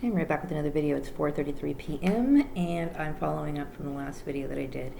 I'm right back with another video. It's 4:33 p.m. and I'm following up from the last video that I did.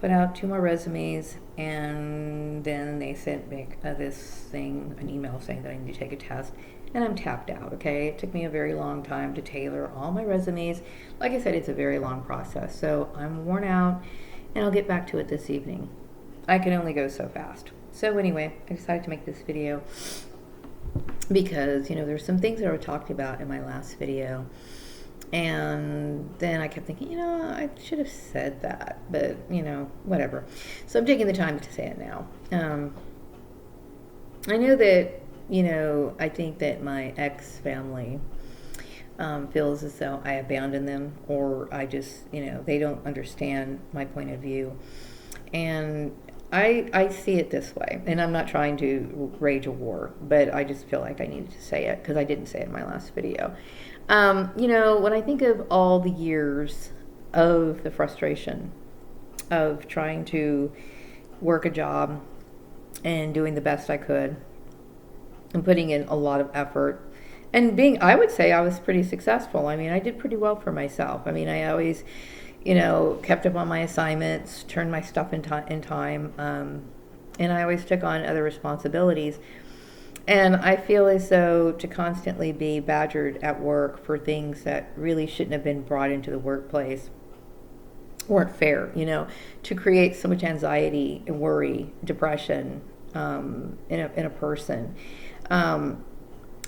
Put out 2 more resumes, and then they sent me this thing, an email saying that I need to take a test, and I'm tapped out. Okay, it took me a very long time to tailor all my resumes. Like I said, it's a very long process, so I'm worn out, and I'll get back to it this evening. I can only go so fast. So anyway, I decided to make this video because, there's some things that I talked about in my last video, and then I kept thinking, I should have said that, but, whatever. So I'm taking the time to say it now. I know that, I think that my ex-family feels as though I abandoned them, or I just, they don't understand my point of view. And I see it this way, and I'm not trying to rage a war, but I just feel like I needed to say it because I didn't say it in my last video. When I think of all the years of the frustration of trying to work a job and doing the best I could and putting in a lot of effort and I would say I was pretty successful. I mean, I did pretty well for myself. I mean, I always kept up on my assignments, turned my stuff in time, and I always took on other responsibilities. And I feel as though to constantly be badgered at work for things that really shouldn't have been brought into the workplace weren't fair, to create so much anxiety and worry, depression in a person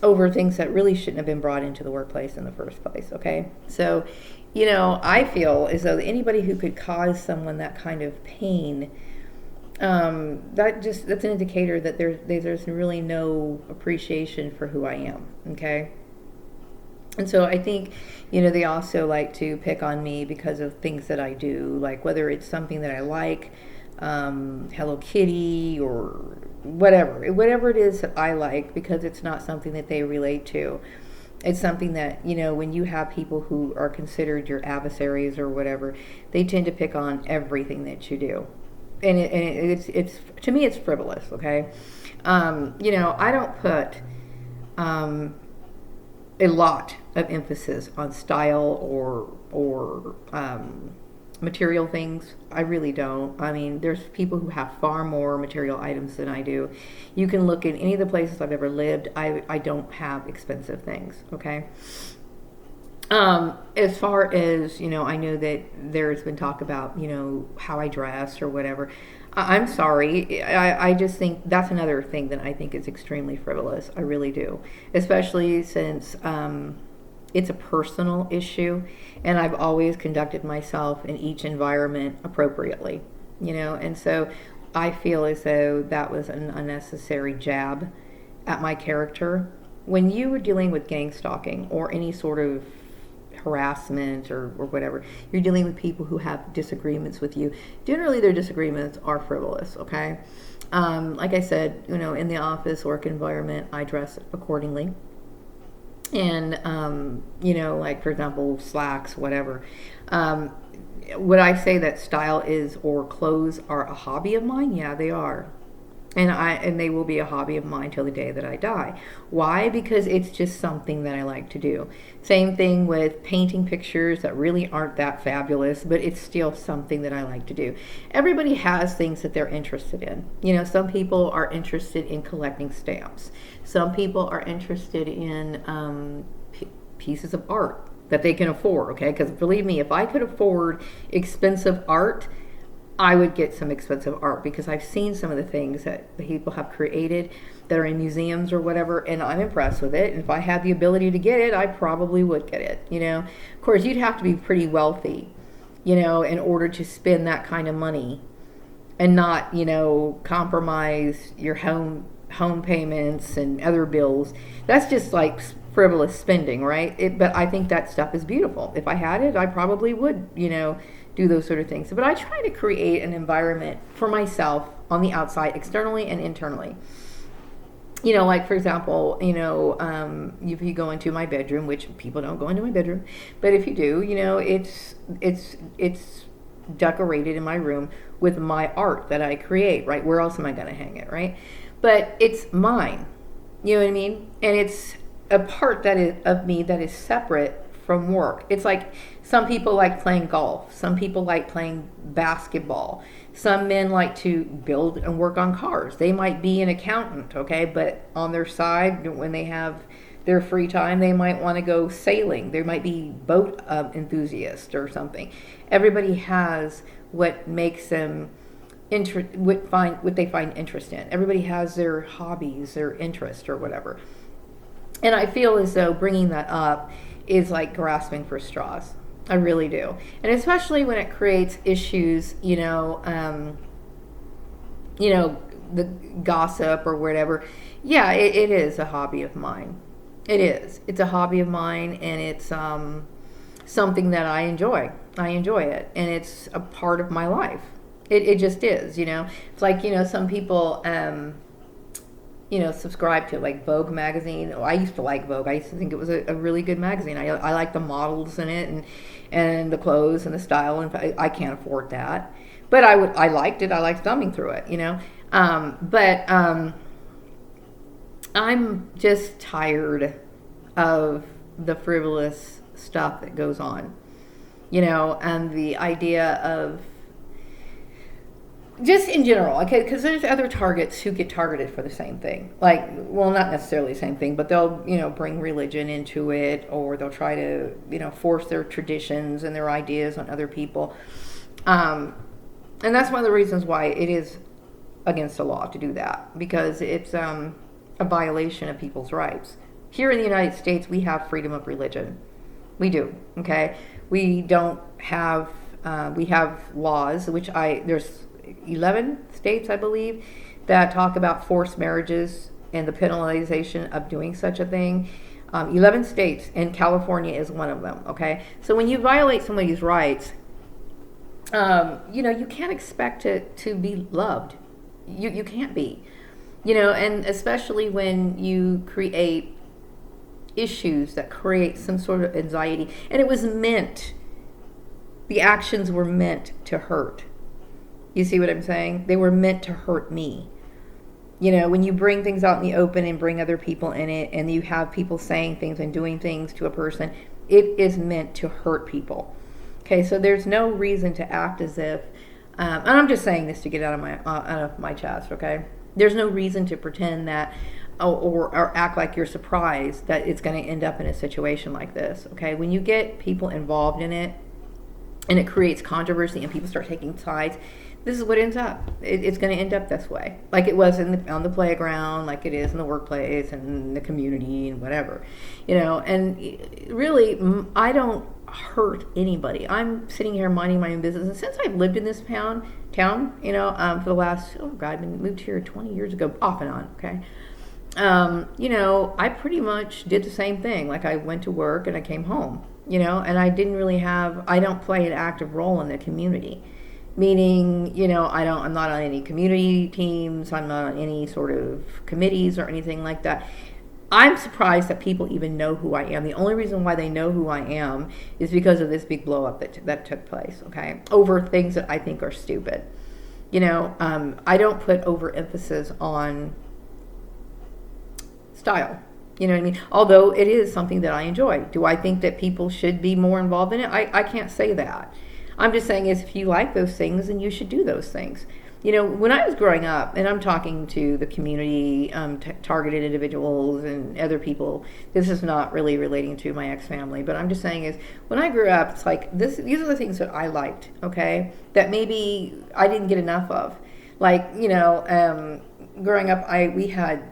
over things that really shouldn't have been brought into the workplace in the first place, okay? So, I feel as though anybody who could cause someone that kind of pain, that's an indicator that there's really no appreciation for who I am, okay? And so I think, they also like to pick on me because of things that I do, like whether it's something that I like, Hello Kitty or whatever it is that I like, because it's not something that they relate to. It's something that, when you have people who are considered your adversaries or whatever, they tend to pick on everything that you do. And it's to me, it's frivolous, okay? I don't put a lot of emphasis on style or material things. I really don't. I mean, there's people who have far more material items than I do. You can look in any of the places I've ever lived. I don't have expensive things, okay? As far as, I know that there's been talk about, how I dress or whatever. I'm sorry. I just think that's another thing that I think is extremely frivolous. I really do. Especially since it's a personal issue, and I've always conducted myself in each environment appropriately, and so I feel as though that was an unnecessary jab at my character. When you were dealing with gang stalking or any sort of harassment or whatever, you're dealing with people who have disagreements with you. Generally, their disagreements are frivolous, okay? Like I said, in the office work environment, I dress accordingly. And, like, for example, slacks, whatever. Would I say that style or clothes are a hobby of mine? Yeah, they are. And they will be a hobby of mine till the day that I die. Why? Because it's just something that I like to do. Same thing with painting pictures that really aren't that fabulous, but it's still something that I like to do. Everybody has things that they're interested in. Some people are interested in collecting stamps. Some people are interested in pieces of art that they can afford, okay? Because believe me, if I could afford expensive art, I would get some expensive art, because I've seen some of the things that people have created that are in museums or whatever, and I'm impressed with it. And if I had the ability to get it, I probably would get it, Of course, you'd have to be pretty wealthy, in order to spend that kind of money and not, compromise your home payments and other bills. That's just like frivolous spending, right? But I think that stuff is beautiful. If I had it, I probably would, do those sort of things. But I try to create an environment for myself on the outside, externally and internally. Like, for example, if you go into my bedroom, which people don't go into my bedroom, but if you do, it's decorated in my room with my art that I create, right? Where else am I going to hang it, right? But it's mine, you know what I mean? And it's a part that is of me that is separate from work. It's like some people like playing golf, some people like playing basketball, some men like to build and work on cars. They might be an accountant, okay, but on their side, when they have their free time, they might want to go sailing. There might be boat enthusiast or something. Everybody has what makes them what they find interest in. Everybody has their hobbies, their interest, or whatever. And I feel as though bringing that up is like grasping for straws. I really do. And especially when it creates issues, the gossip or whatever. Yeah, it is a hobby of mine. It is. It's a hobby of mine, and it's something that I enjoy. I enjoy it, and it's a part of my life. It just is, It's like, some people, subscribe to like Vogue magazine. I used to like Vogue. I used to think it was a really good magazine. I like the models in it and the clothes and the style. And I can't afford that, but I liked it. I liked thumbing through it, But I'm just tired of the frivolous stuff that goes on, and the idea of just in general, okay, because there's other targets who get targeted for the same thing. Like, well, not necessarily the same thing, but they'll, bring religion into it, or they'll try to, force their traditions and their ideas on other people. And that's one of the reasons why it is against the law to do that, because it's a violation of people's rights. Here in the United States, we have freedom of religion. We do, okay? We don't have, we have laws, there's 11 states, I believe, that talk about forced marriages and the penalization of doing such a thing. 11 states, and California is one of them, okay? So when you violate somebody's rights, you can't expect it to be loved. You can't be, and especially when you create issues that create some sort of anxiety. And it was the actions were meant to hurt. You see what I'm saying? They were meant to hurt me. When you bring things out in the open and bring other people in it, and you have people saying things and doing things to a person, it is meant to hurt people. Okay, so there's no reason to act as if, and I'm just saying this to get out of my chest, okay? There's no reason to pretend that, or act like you're surprised that it's going to end up in a situation like this, okay? When you get people involved in it, and it creates controversy, and people start taking sides, this is what ends up. It's going to end up this way, like it was on the playground, like it is in the workplace and the community and whatever, And really, I don't hurt anybody. I'm sitting here minding my own business, and since I've lived in this town, for the last I've been moved here 20 years ago, off and on. Okay, I pretty much did the same thing. Like I went to work and I came home, and I don't play an active role in the community. Meaning, I'm not on any community teams, I'm not on any sort of committees or anything like that. I'm surprised that people even know who I am. The only reason why they know who I am is because of this big blow up that took place, okay? Over things that I think are stupid. I don't put overemphasis on style. You know what I mean? Although it is something that I enjoy. Do I think that people should be more involved in it? I can't say that. I'm just saying is if you like those things, then you should do those things. When I was growing up, and I'm talking to the community, targeted individuals and other people, this is not really relating to my ex-family, but I'm just saying is when I grew up, it's like these are the things that I liked, okay, that maybe I didn't get enough of. Like, growing up, we had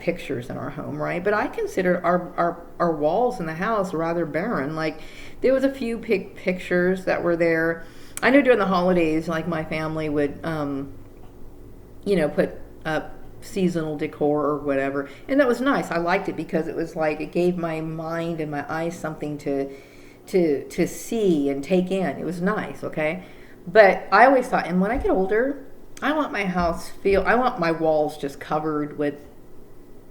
pictures in our home, right? But I considered our walls in the house rather barren. Like there was a few pictures that were there. I know during the holidays, like my family would, put up seasonal decor or whatever, and that was nice. I liked it because it was like it gave my mind and my eyes something to see and take in. It was nice, okay. But I always thought, and when I get older, I want my walls just covered with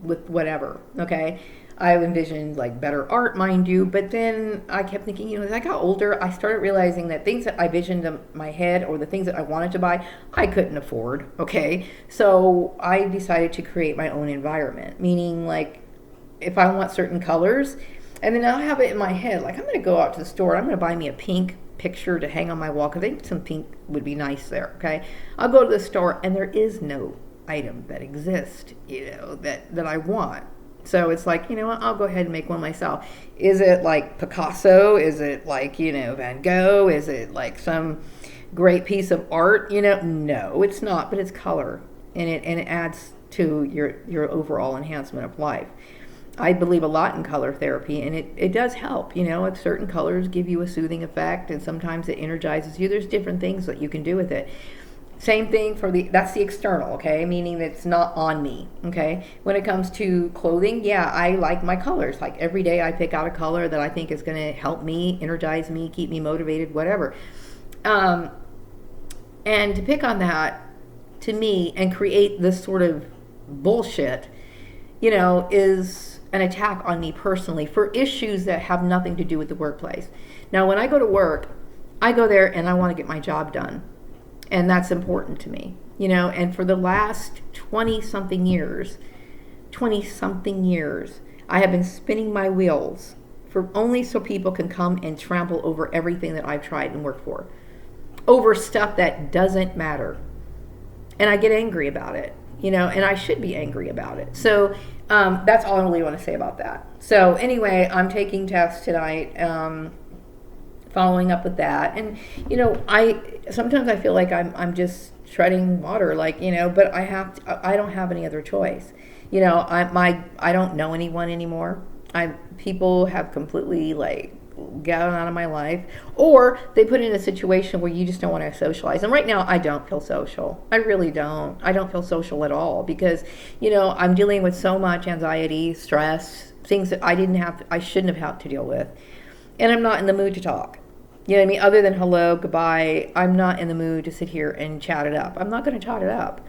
whatever, okay? I envisioned like better art, mind you, but then I kept thinking, as I got older, I started realizing that things that I visioned in my head or the things that I wanted to buy, I couldn't afford, okay? So I decided to create my own environment, meaning like if I want certain colors, and then I'll have it in my head, like I'm going to go out to the store, I'm going to buy me a pink picture to hang on my wall, because I think some pink would be nice there, okay? I'll go to the store, and there is no item that exists, that I want. So it's like, you know what, I'll go ahead and make one myself. Is it like Picasso? Is it like, Van Gogh? Is it like some great piece of art? No, it's not, but it's color, and it adds to your overall enhancement of life. I believe a lot in color therapy, and it does help. If certain colors give you a soothing effect, and sometimes it energizes you. There's different things that you can do with it. Same thing that's the external, okay? Meaning that it's not on me, okay? When it comes to clothing, yeah, I like my colors. Like every day I pick out a color that I think is going to help me, energize me, keep me motivated, whatever. And to pick on that, to me, and create this sort of bullshit, is an attack on me personally for issues that have nothing to do with the workplace. Now, when I go to work, I go there and I want to get my job done. And that's important to me, and for the last 20-something years, I have been spinning my wheels for only so people can come and trample over everything that I've tried and worked for, over stuff that doesn't matter. And I get angry about it, and I should be angry about it. So that's all I really want to say about that. So anyway, I'm taking tests tonight, following up with that. And, sometimes I feel like I'm just treading water, but I don't have any other choice. I don't know anyone anymore. People have completely gotten out of my life, or they put in a situation where you just don't want to socialize. And right now I don't feel social. I really don't. I don't feel social at all, because, I'm dealing with so much anxiety, stress, things that I shouldn't have had to deal with. And I'm not in the mood to talk. You know what I mean? Other than hello, goodbye, I'm not in the mood to sit here and chat it up. I'm not going to chat it up.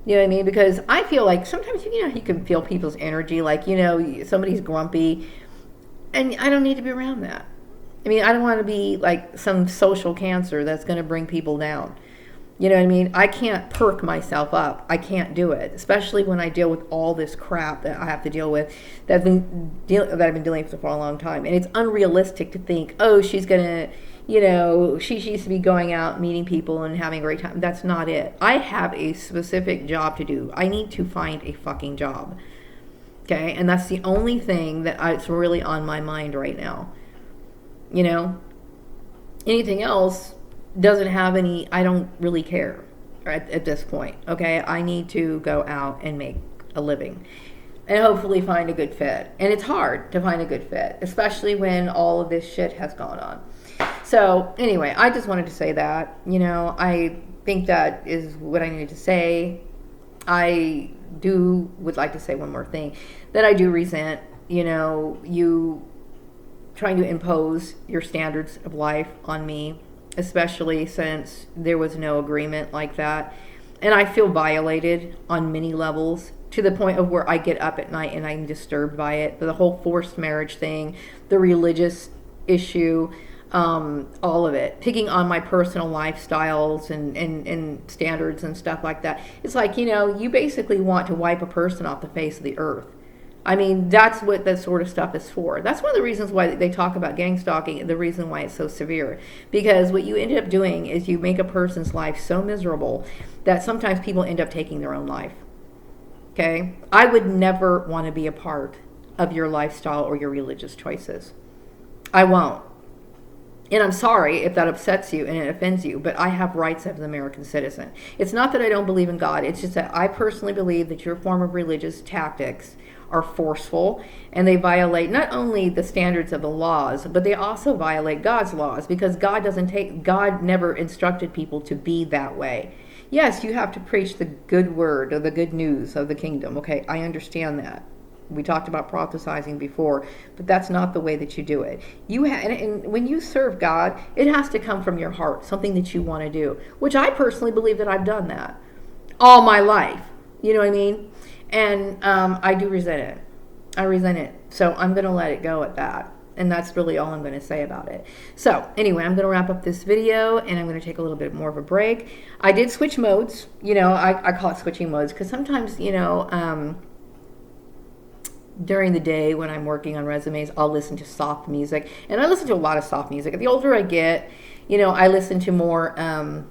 You know what I mean? Because I feel like sometimes, you can feel people's energy, somebody's grumpy, and I don't need to be around that. I mean, I don't want to be like some social cancer that's going to bring people down. You know what I mean? I can't perk myself up. I can't do it, especially when I deal with all this crap that I have to deal with that I've been dealing with for a long time. And it's unrealistic to think, oh, she's going to, she used to be going out, meeting people and having a great time. That's not it. I have a specific job to do. I need to find a fucking job. Okay? And that's the only thing that's really on my mind right now. Anything else doesn't have any, I don't really care at this point. Okay? I need to go out and make a living and hopefully find a good fit. And it's hard to find a good fit, especially when all of this shit has gone on. So anyway, I just wanted to say that, I think that is what I needed to say. I would like to say one more thing, that I do resent, you trying to impose your standards of life on me, especially since there was no agreement like that. And I feel violated on many levels, to the point of where I get up at night and I'm disturbed by it. The whole forced marriage thing, the religious issue, all of it, picking on my personal lifestyles and standards and stuff like that. It's like, you basically want to wipe a person off the face of the earth. I mean, that's what that sort of stuff is for. That's one of the reasons why they talk about gang stalking, the reason why it's so severe. Because what you end up doing is you make a person's life so miserable that sometimes people end up taking their own life. Okay? I would never want to be a part of your lifestyle or your religious choices. I won't. And I'm sorry if that upsets you and it offends you, but I have rights as an American citizen. It's not that I don't believe in God. It's just that I personally believe that your form of religious tactics are forceful, and they violate not only the standards of the laws, but they also violate God's laws, because God never instructed people to be that way. Yes, you have to preach the good word or the good news of the kingdom. Okay, I understand that. We talked about prophesizing before, but that's not the way that you do it. And when you serve God, it has to come from your heart, something that you want to do, which I personally believe that I've done that all my life. You know what I mean? And I do resent it. I resent it. So I'm going to let it go at that. And that's really all I'm going to say about it. So anyway, I'm going to wrap up this video, and I'm going to take a little bit more of a break. I did switch modes. I call it switching modes, because sometimes, during the day when I'm working on resumes, I'll listen to soft music. And I listen to a lot of soft music. The older I get, I listen to more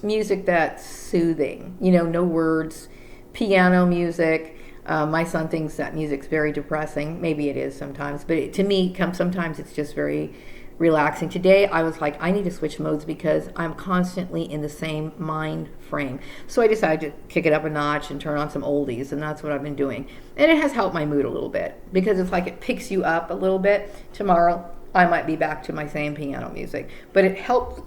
music that's soothing, no words, piano music. My son thinks that music's very depressing. Maybe it is sometimes, but to me, sometimes it's just very relaxing. Today, I was like, I need to switch modes because I'm constantly in the same mind frame. So I decided to kick it up a notch and turn on some oldies, and that's what I've been doing. And it has helped my mood a little bit because it's like it picks you up a little bit. Tomorrow, I might be back to my same piano music, but it helps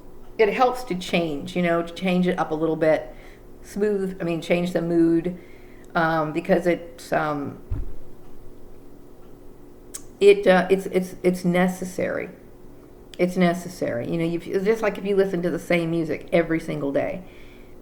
to change, to change it up a little bit, change the mood, because it's necessary. It's necessary. It's just like if you listen to the same music every single day,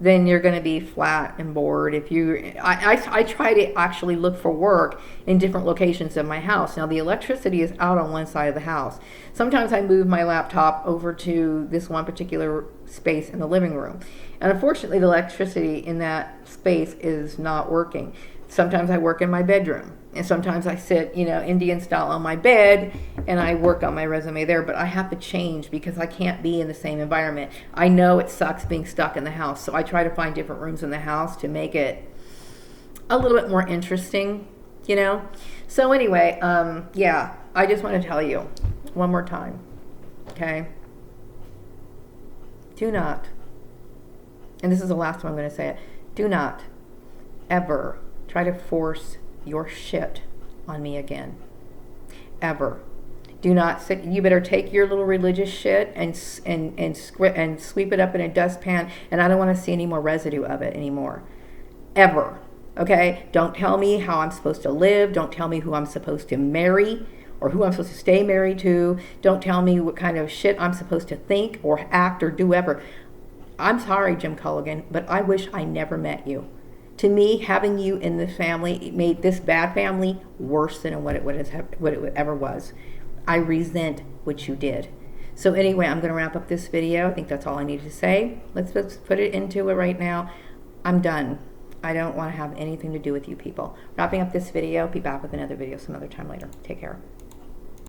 then you're going to be flat and bored. I try to actually look for work in different locations of my house. Now the electricity is out on one side of the house. Sometimes I move my laptop over to this one particular space in the living room. And unfortunately the electricity in that space is not working. Sometimes I work in my bedroom, and sometimes I sit, Indian style on my bed, and I work on my resume there, but I have to change because I can't be in the same environment. I know it sucks being stuck in the house, so I try to find different rooms in the house to make it a little bit more interesting, So anyway, I just want to tell you one more time, okay? Do not, and this is the last one I'm going to say it, do not ever try to force your shit on me again. Ever. Do not sit. You better take your little religious shit and sweep it up in a dustpan, and I don't want to see any more residue of it anymore. Ever. Okay? Don't tell me how I'm supposed to live. Don't tell me who I'm supposed to marry or who I'm supposed to stay married to. Don't tell me what kind of shit I'm supposed to think or act or do ever. I'm sorry, Jim Culligan, but I wish I never met you. To me, having you in this family made this bad family worse than what it ever was. I resent what you did. So anyway, I'm going to wrap up this video. I think that's all I need to say. Let's put it into it right now. I'm done. I don't want to have anything to do with you people. Wrapping up this video. Be back with another video some other time later. Take care.